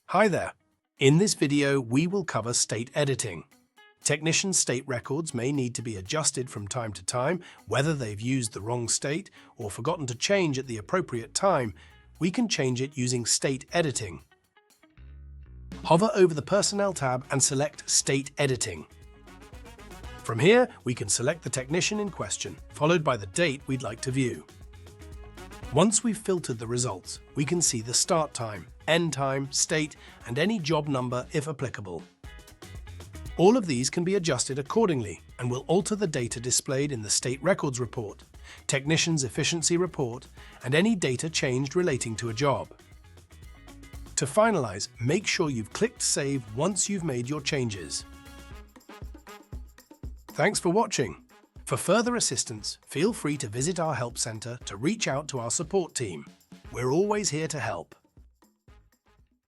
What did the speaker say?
Hi there. In this video, we will cover state editing. Technicians' state records may need to be adjusted from time to time, whether they've used the wrong state or forgotten to change at the appropriate time. We can change it using state editing. Hover over the Personnel tab and select State Editing. From here, we can select the technician in question, followed by the date we'd like to view. Once we've filtered the results, we can see the start time, end time, state, and any job number if applicable. All of these can be adjusted accordingly and will alter the data displayed in the State Records Report, Technician's Efficiency Report, and any data changed relating to a job. To finalize, make sure you've clicked Save once you've made your changes. Thanks for watching. For further assistance, feel free to visit our help center to reach out to our support team. We're always here to help.